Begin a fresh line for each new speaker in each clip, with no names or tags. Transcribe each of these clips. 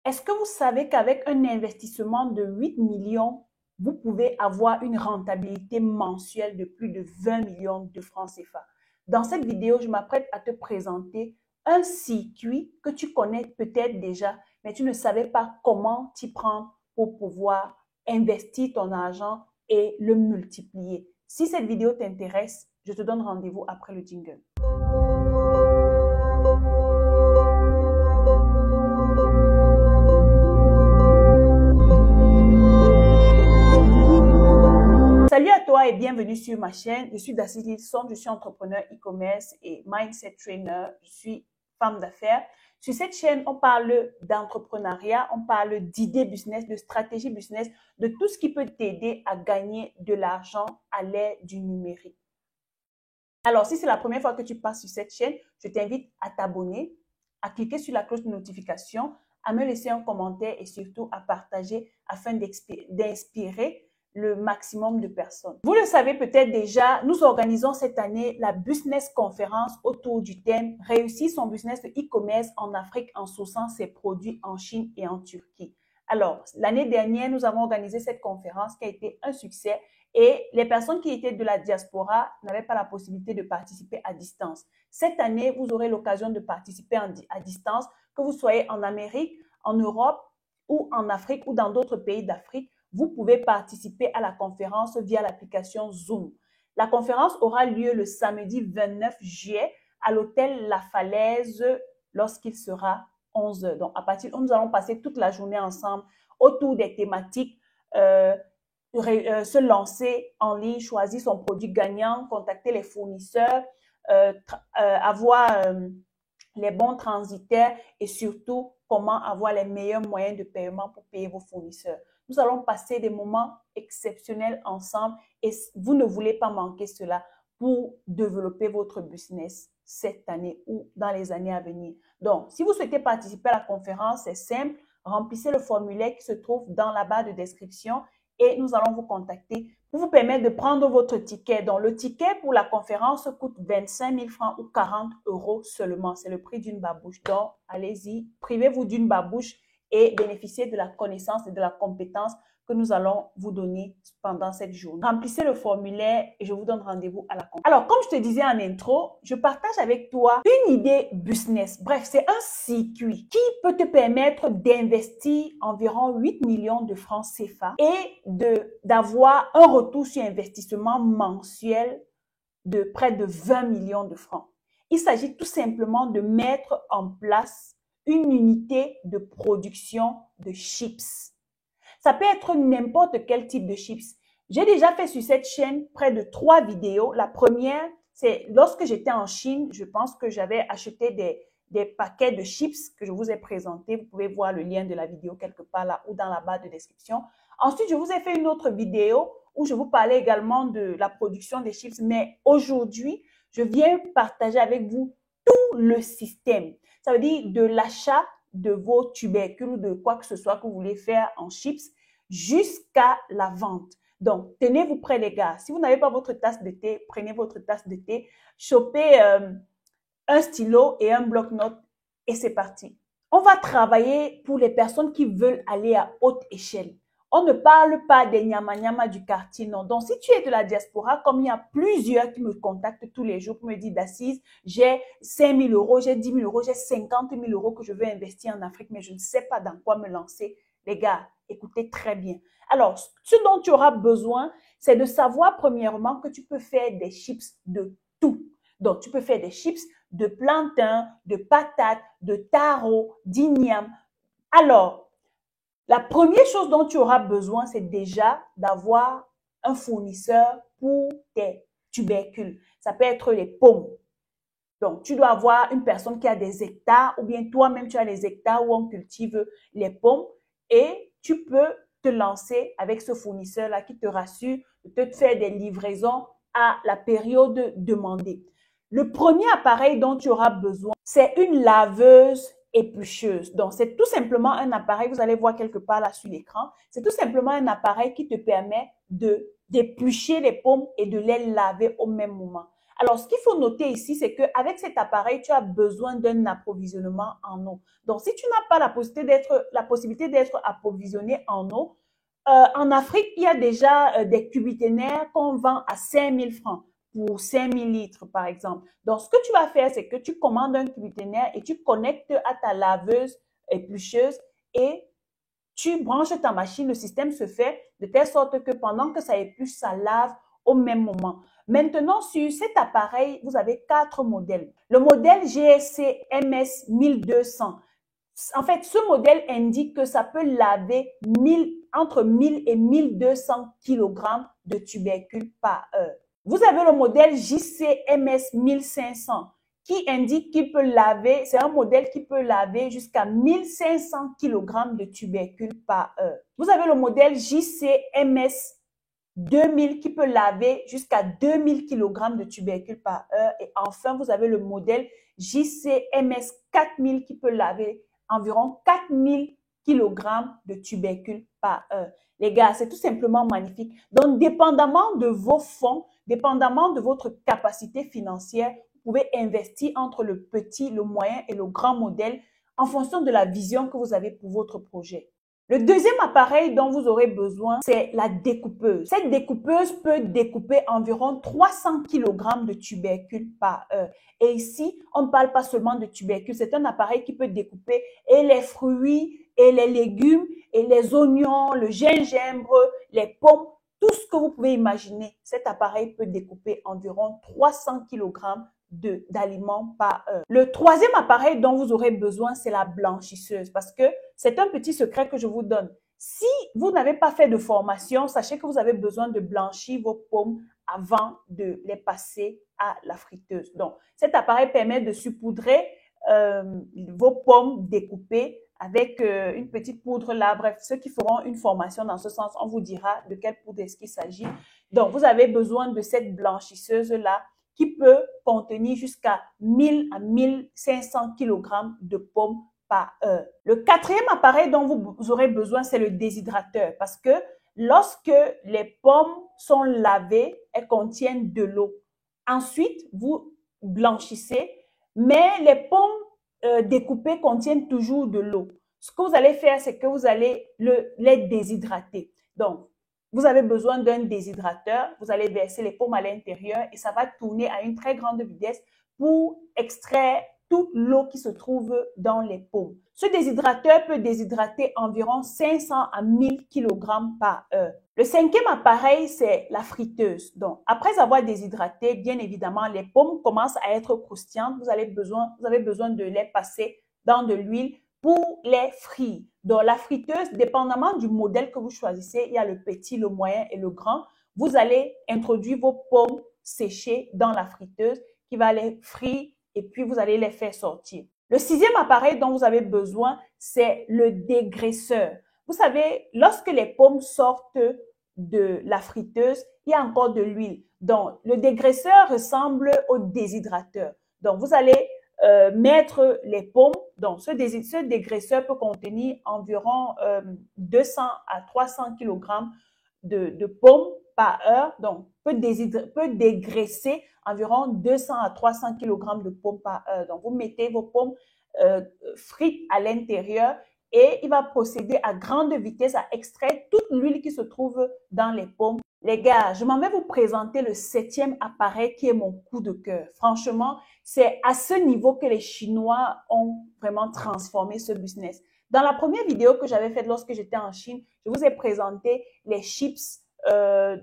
Est-ce que vous savez qu'avec un investissement de 8 millions, vous pouvez avoir une rentabilité mensuelle de plus de 20 millions de francs CFA? Dans cette vidéo, je m'apprête à te présenter un circuit que tu connais peut-être déjà, mais tu ne savais pas comment t'y prendre pour pouvoir investir ton argent et le multiplier. Si cette vidéo t'intéresse, je te donne rendez-vous après le jingle. Salut à toi et bienvenue sur ma chaîne. Je suis Dacice Lilson, je suis entrepreneur e-commerce et mindset trainer. Je suis femme d'affaires. Sur cette chaîne, on parle d'entrepreneuriat, on parle d'idées business, de stratégie business, de tout ce qui peut t'aider à gagner de l'argent à l'aide du numérique. Alors, si c'est la première fois que tu passes sur cette chaîne, je t'invite à t'abonner, à cliquer sur la cloche de notification, à me laisser un commentaire et surtout à partager afin d'inspirer le maximum de personnes. Vous le savez peut-être déjà, nous organisons cette année la Business Conférence autour du thème « Réussir son business de e-commerce en Afrique en sourçant ses produits en Chine et en Turquie ». Alors, l'année dernière, nous avons organisé cette conférence qui a été un succès et les personnes qui étaient de la diaspora n'avaient pas la possibilité de participer à distance. Cette année, vous aurez l'occasion de participer à distance, que vous soyez en Amérique, en Europe ou en Afrique ou dans d'autres pays d'Afrique. Vous pouvez participer à la conférence via l'application Zoom. La conférence aura lieu le samedi 29 juillet à l'hôtel La Falaise lorsqu'il sera 11 h. Donc, à partir nous allons passer toute la journée ensemble autour des thématiques, se lancer en ligne, choisir son produit gagnant, contacter les fournisseurs, avoir les bons transitaires et surtout comment avoir les meilleurs moyens de paiement pour payer vos fournisseurs. Nous allons passer des moments exceptionnels ensemble et vous ne voulez pas manquer cela pour développer votre business cette année ou dans les années à venir. Donc, si vous souhaitez participer à la conférence, c'est simple, remplissez le formulaire qui se trouve dans la barre de description et nous allons vous contacter pour vous permettre de prendre votre ticket. Donc, le ticket pour la conférence coûte 25 000 francs ou 40 € seulement. C'est le prix d'une babouche. Donc, allez-y, privez-vous d'une babouche et bénéficiez de la connaissance et de la compétence que nous allons vous donner pendant cette journée. Remplissez le formulaire et je vous donne rendez-vous à la conférence. Alors, comme je te disais en intro, je partage avec toi une idée business. Bref, c'est un circuit qui peut te permettre d'investir environ 8 millions de francs CFA et d'avoir un retour sur investissement mensuel de près de 20 millions de francs. Il s'agit tout simplement de mettre en place une unité de production de chips. Ça peut être n'importe quel type de chips. J'ai déjà fait sur cette chaîne près de 3 vidéos. La première, c'est lorsque j'étais en Chine, je pense que j'avais acheté des paquets de chips que je vous ai présentés. Vous pouvez voir le lien de la vidéo quelque part là ou dans la barre de description. Ensuite, je vous ai fait une autre vidéo où je vous parlais également de la production des chips. Mais aujourd'hui, je viens partager avec vous tout le système. Ça veut dire de l'achat de vos tubercules ou de quoi que ce soit que vous voulez faire en chips jusqu'à la vente. Donc, tenez-vous prêts les gars. Si vous n'avez pas votre tasse de thé, prenez votre tasse de thé, chopez un stylo et un bloc-notes et c'est parti. On va travailler pour les personnes qui veulent aller à haute échelle. On ne parle pas des nyama-nyama du quartier, non. Donc, si tu es de la diaspora, comme il y a plusieurs qui me contactent tous les jours pour me dire, Dacice, j'ai 5 000 €, j'ai 10 000 €, j'ai 50 000 € que je veux investir en Afrique, mais je ne sais pas dans quoi me lancer. Les gars, écoutez très bien. Alors, ce dont tu auras besoin, c'est de savoir premièrement que tu peux faire des chips de tout. Donc, tu peux faire des chips de plantain, de patates, de taro, d'igname. Alors, la première chose dont tu auras besoin, c'est déjà d'avoir un fournisseur pour tes tubercules. Ça peut être les pommes. Donc, tu dois avoir une personne qui a des hectares ou bien toi-même, tu as des hectares où on cultive les pommes et tu peux te lancer avec ce fournisseur-là qui te rassure de te faire des livraisons à la période demandée. Le premier appareil dont tu auras besoin, c'est une laveuse éplucheuse. Donc, c'est tout simplement un appareil, vous allez voir quelque part là sur l'écran, c'est tout simplement un appareil qui te permet d'éplucher les pommes et de les laver au même moment. Alors, ce qu'il faut noter ici, c'est qu'avec cet appareil, tu as besoin d'un approvisionnement en eau. Donc, si tu n'as pas la possibilité d'être approvisionné en eau, en Afrique, il y a déjà des cubiténaires qu'on vend à 5 000 francs pour 5 000 litres, par exemple. Donc, ce que tu vas faire, c'est que tu commandes un cubiténaire et tu connectes à ta laveuse éplucheuse et tu branches ta machine, le système se fait de telle sorte que pendant que ça épluche, ça lave au même moment. Maintenant, sur cet appareil, vous avez 4 modèles. Le modèle GSC MS 1200. En fait, ce modèle indique que ça peut laver entre 1000 et 1200 kg de tubercules par heure. Vous avez le modèle JCMS 1500 qui indique qu'il peut laver, c'est un modèle qui peut laver jusqu'à 1500 kg de tubercules par heure. Vous avez le modèle JCMS 2000 qui peut laver jusqu'à 2000 kg de tubercules par heure. Et enfin, vous avez le modèle JCMS 4000 qui peut laver environ 4000 kg de tubercules par heure. Les gars, c'est tout simplement magnifique. Donc, dépendamment de vos fonds, dépendamment de votre capacité financière, vous pouvez investir entre le petit, le moyen et le grand modèle en fonction de la vision que vous avez pour votre projet. Le deuxième appareil dont vous aurez besoin, c'est la découpeuse. Cette découpeuse peut découper environ 300 kg de tubercules par heure. Et ici, on ne parle pas seulement de tubercules, c'est un appareil qui peut découper et les fruits, et les légumes, et les oignons, le gingembre, les pommes, tout ce que vous pouvez imaginer. Cet appareil peut découper environ 300 kg d'aliments par heure. Le troisième appareil dont vous aurez besoin, c'est la blanchisseuse parce que c'est un petit secret que je vous donne. Si vous n'avez pas fait de formation, sachez que vous avez besoin de blanchir vos pommes avant de les passer à la friteuse. Donc, cet appareil permet de saupoudrer vos pommes découpées avec une petite poudre là. Bref, ceux qui feront une formation dans ce sens, on vous dira de quelle poudre est-ce qu'il s'agit. Donc, vous avez besoin de cette blanchisseuse là qui peut contenir jusqu'à 1000 à 1500 kg de pommes par heure. Le quatrième appareil dont vous aurez besoin, c'est le déshydrateur parce que lorsque les pommes sont lavées, elles contiennent de l'eau. Ensuite, vous blanchissez, mais les pommes découpées contiennent toujours de l'eau. Ce que vous allez faire, c'est que vous allez les déshydrater. Donc, vous avez besoin d'un déshydrateur, vous allez verser les pommes à l'intérieur et ça va tourner à une très grande vitesse pour extraire toute l'eau qui se trouve dans les pommes. Ce déshydrateur peut déshydrater environ 500 à 1000 kg par heure. Le cinquième appareil, c'est la friteuse. Donc, après avoir déshydraté, bien évidemment, les pommes commencent à être croustillantes. Vous avez besoin de les passer dans de l'huile pour les frire. Donc, la friteuse, dépendamment du modèle que vous choisissez, il y a le petit, le moyen et le grand. Vous allez introduire vos pommes séchées dans la friteuse qui va les frire et puis vous allez les faire sortir. Le sixième appareil dont vous avez besoin, c'est le dégraisseur. Vous savez, lorsque les pommes sortent de la friteuse, il y a encore de l'huile. Donc, le dégraisseur ressemble au déshydrateur. Donc, vous allez mettre les pommes. Donc, ce dégraisseur peut contenir environ 200 à 300 kg de pommes par heure. Donc, peut dégraisser environ 200 à 300 kg de pommes par heure. Donc, vous mettez vos pommes frites à l'intérieur et il va procéder à grande vitesse à extraire toute l'huile qui se trouve dans les pommes. Les gars, je m'en vais vous présenter le septième appareil qui est mon coup de cœur. Franchement, c'est à ce niveau que les Chinois ont vraiment transformé ce business. Dans la première vidéo que j'avais faite lorsque j'étais en Chine, je vous ai présenté les chips de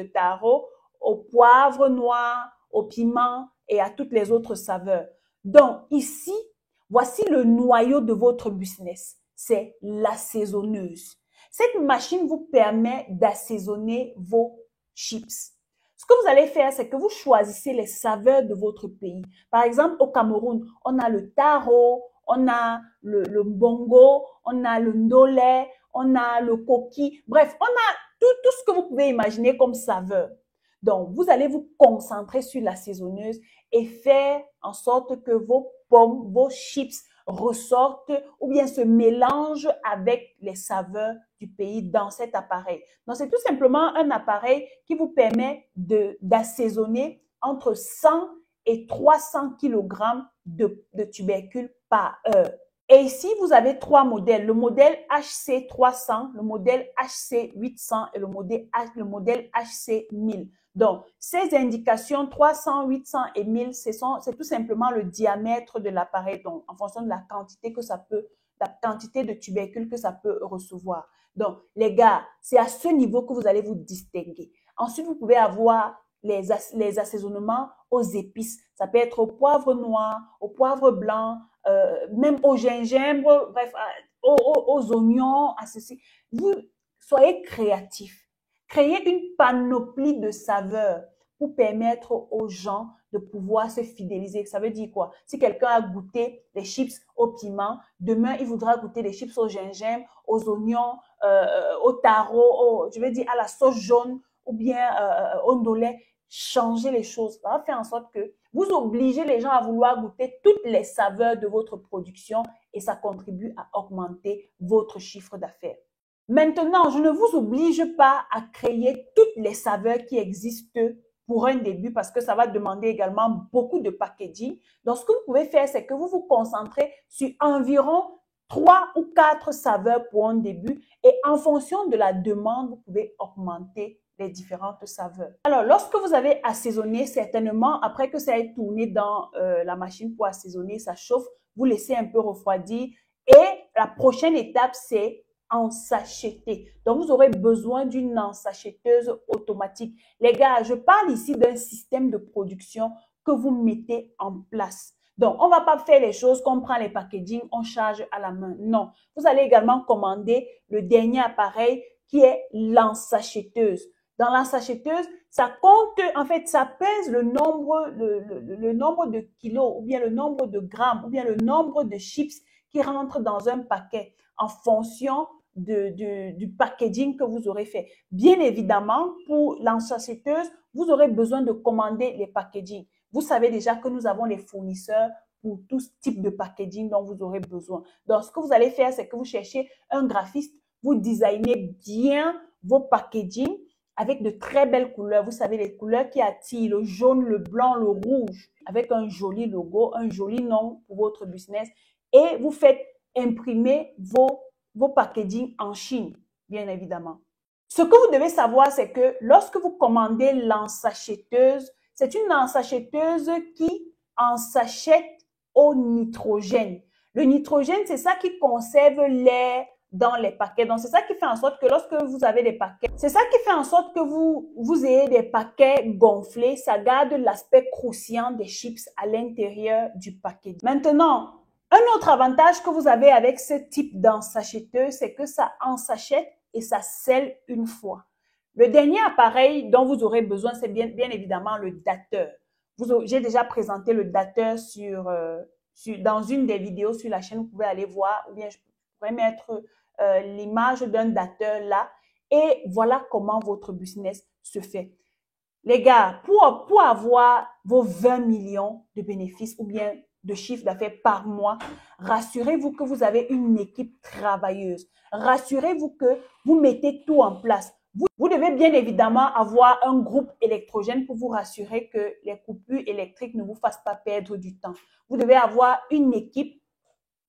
taro au poivre noir, au piment et à toutes les autres saveurs. Donc ici, voici le noyau de votre business. C'est l'assaisonneuse. Cette machine vous permet d'assaisonner vos chips. Ce que vous allez faire, c'est que vous choisissez les saveurs de votre pays. Par exemple, au Cameroun, on a le taro, on a le mbongo, on a le ndolé, on a le coquille. Bref, on a tout ce que vous pouvez imaginer comme saveur. Donc, vous allez vous concentrer sur l'assaisonneuse et faire en sorte que vos pommes, vos chips ressortent ou bien se mélangent avec les saveurs du pays dans cet appareil. Donc, c'est tout simplement un appareil qui vous permet d'assaisonner entre 100 et 300 kg de tubercules par heure. Et ici, vous avez trois modèles, le modèle HC300, le modèle HC800 et le modèle HC1000. Donc, ces indications 300, 800 et 1000, c'est tout simplement le diamètre de l'appareil, donc en fonction de la quantité la quantité de tubercules que ça peut recevoir. Donc, les gars, c'est à ce niveau que vous allez vous distinguer. Ensuite, vous pouvez avoir les assaisonnements aux épices. Ça peut être au poivre noir, au poivre blanc, même au gingembre, bref, aux oignons, à ceci. Vous soyez créatifs. Créez une panoplie de saveurs pour permettre aux gens de pouvoir se fidéliser. Ça veut dire quoi? Si quelqu'un a goûté les chips au piment, demain, il voudra goûter les chips au gingembre, aux oignons, au taro, je veux dire à la sauce jaune ou bien au ndolé. Changez les choses. Ça va faire en sorte que vous obligez les gens à vouloir goûter toutes les saveurs de votre production et ça contribue à augmenter votre chiffre d'affaires. Maintenant, je ne vous oblige pas à créer toutes les saveurs qui existent pour un début parce que ça va demander également beaucoup de packaging. Donc, ce que vous pouvez faire, c'est que vous vous concentrez sur environ 3 ou 4 saveurs pour un début et en fonction de la demande, vous pouvez augmenter les différentes saveurs. Alors, lorsque vous avez assaisonné, certainement, après que ça ait tourné dans la machine pour assaisonner, ça chauffe, vous laissez un peu refroidir et la prochaine étape, c'est ensacheter. Donc, vous aurez besoin d'une ensachetteuse automatique. Les gars, je parle ici d'un système de production que vous mettez en place. Donc, on ne va pas faire les choses qu'on prend les packaging, on charge à la main. Non. Vous allez également commander le dernier appareil qui est l'ensachetteuse. Dans l'ensachetteuse, ça compte, en fait, ça pèse le nombre de kilos ou bien le nombre de grammes ou bien le nombre de chips qui rentrent dans un paquet en fonction du packaging que vous aurez fait. Bien évidemment, pour l'ensachetteuse, vous aurez besoin de commander les packaging. Vous savez déjà que nous avons les fournisseurs pour tout type de packaging dont vous aurez besoin. Donc, ce que vous allez faire, c'est que vous cherchez un graphiste, vous designez bien vos packaging avec de très belles couleurs. Vous savez, les couleurs qui attirent, le jaune, le blanc, le rouge, avec un joli logo, un joli nom pour votre business. Et vous faites imprimer vos packaging en Chine, bien évidemment. Ce que vous devez savoir, c'est que lorsque vous commandez l'ensachetteuse, c'est une ensachetteuse qui ensachette au nitrogène. Le nitrogène, c'est ça qui conserve l'air dans les paquets. Donc, c'est ça qui fait en sorte que lorsque vous avez des paquets, c'est ça qui fait en sorte que vous ayez des paquets gonflés. Ça garde l'aspect croustillant des chips à l'intérieur du paquet. Maintenant, un autre avantage que vous avez avec ce type d'ensachetteuse, c'est que ça ensachette et ça scelle une fois. Le dernier appareil dont vous aurez besoin, c'est bien évidemment le dateur. J'ai déjà présenté le dateur dans une des vidéos sur la chaîne. Vous pouvez aller voir ou bien je pourrais mettre l'image d'un dateur là. Et voilà comment votre business se fait. Les gars, pour avoir vos 20 millions de bénéfices ou bien de chiffre d'affaires par mois, rassurez-vous que vous avez une équipe travailleuse. Rassurez-vous que vous mettez tout en place. Vous devez bien évidemment avoir un groupe électrogène pour vous rassurer que les coupures électriques ne vous fassent pas perdre du temps. Vous devez avoir une équipe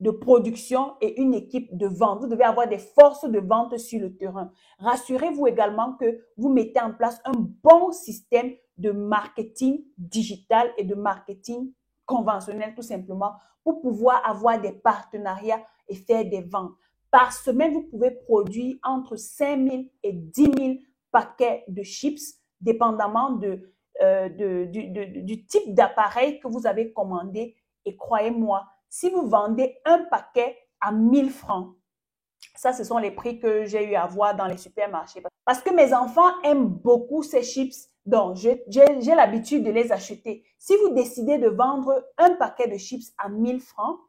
de production et une équipe de vente. Vous devez avoir des forces de vente sur le terrain. Rassurez-vous également que vous mettez en place un bon système de marketing digital et de marketing conventionnel tout simplement pour pouvoir avoir des partenariats et faire des ventes. Par semaine, vous pouvez produire entre 5 000 et 10 000 paquets de chips, dépendamment du type d'appareil que vous avez commandé. Et croyez-moi, si vous vendez un paquet à 1000 francs, ça, ce sont les prix que j'ai eu à voir dans les supermarchés. Parce que mes enfants aiment beaucoup ces chips, donc j'ai l'habitude de les acheter. Si vous décidez de vendre un paquet de chips à 1000 francs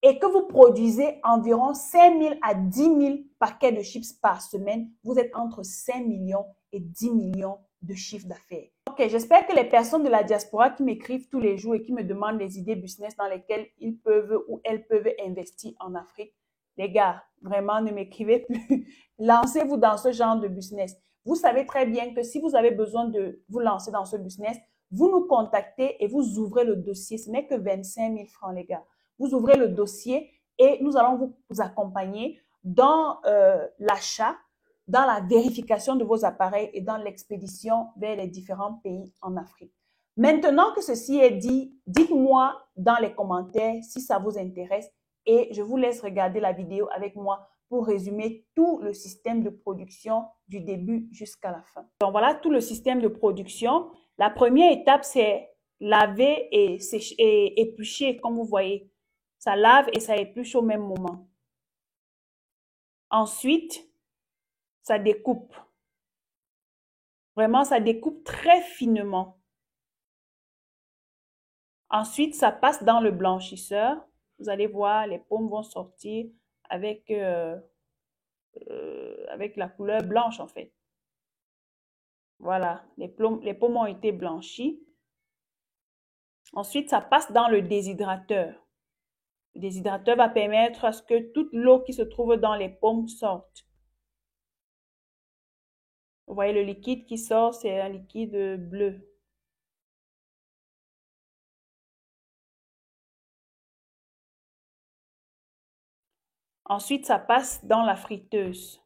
et que vous produisez environ 5 000 à 10 000 paquets de chips par semaine, vous êtes entre 5 millions et 10 millions de chiffre d'affaires. Ok, j'espère que les personnes de la diaspora qui m'écrivent tous les jours et qui me demandent des idées business dans lesquelles ils peuvent ou elles peuvent investir en Afrique, les gars, vraiment, ne m'écrivez plus. Lancez-vous dans ce genre de business. Vous savez très bien que si vous avez besoin de vous lancer dans ce business, vous nous contactez et vous ouvrez le dossier. Ce n'est que 25 000 francs, les gars. Vous ouvrez le dossier et nous allons vous accompagner dans l'achat, dans la vérification de vos appareils et dans l'expédition vers les différents pays en Afrique. Maintenant que ceci est dit, dites-moi dans les commentaires si ça vous intéresse et je vous laisse regarder la vidéo avec moi pour résumer tout le système de production du début jusqu'à la fin. Donc voilà tout le système de production. La première étape, c'est laver et sécher et éplucher, comme vous voyez. Ça lave et ça épluche au même moment. Ensuite, ça découpe. Vraiment, ça découpe très finement. Ensuite, ça passe dans le blanchisseur. Vous allez voir, les pommes vont sortir avec, avec la couleur blanche, en fait. Voilà, les pommes ont été blanchies. Ensuite, ça passe dans le déshydrateur. Le déshydrateur va permettre à ce que toute l'eau qui se trouve dans les pommes sorte. Vous voyez, le liquide qui sort, c'est un liquide bleu. Ensuite, ça passe dans la friteuse.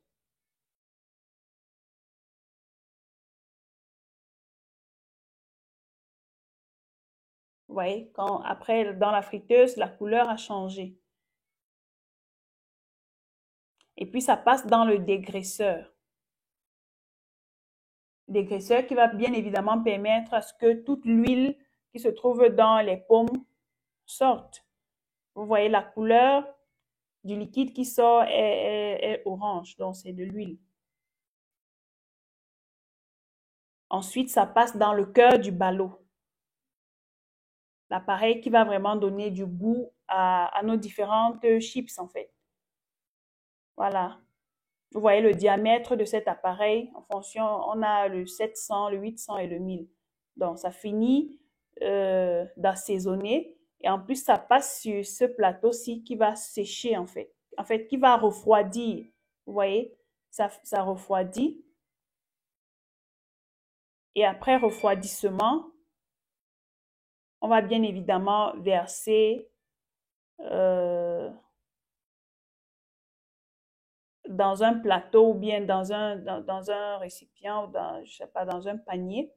Vous voyez, après, dans la friteuse, la couleur a changé. Et puis, ça passe dans le dégraisseur. Dégraisseur qui va bien évidemment permettre à ce que toute l'huile qui se trouve dans les pommes sorte. Vous voyez, la couleur du liquide qui sort est orange, donc c'est de l'huile. Ensuite, ça passe dans le cœur du ballot. L'appareil qui va vraiment donner du goût à nos différentes chips, en fait. Voilà. Vous voyez le diamètre de cet appareil. En fonction, on a le 700, le 800 et le 1000. Donc, ça finit d'assaisonner. Et en plus, ça passe sur ce plateau-ci qui va sécher, en fait. En fait, qui va refroidir. Vous voyez, ça refroidit. Et après refroidissement, on va bien évidemment verser dans un plateau ou bien dans un récipient ou je sais pas, dans un panier.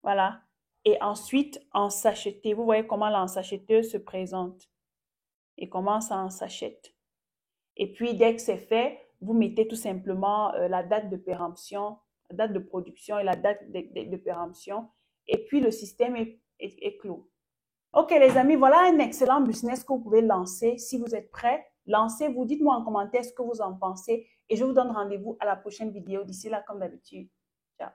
Voilà. Et ensuite, en sachetée. Vous voyez comment l'ensacheteuse se présente et comment ça en sachette. Et puis, dès que c'est fait, vous mettez tout simplement la date de péremption, la date de production et la date de péremption. Et puis, le système est clos. Ok, les amis, voilà un excellent business que vous pouvez lancer. Si vous êtes prêts, lancez-vous. Dites-moi en commentaire ce que vous en pensez. Et je vous donne rendez-vous à la prochaine vidéo. D'ici là, comme d'habitude. Ciao.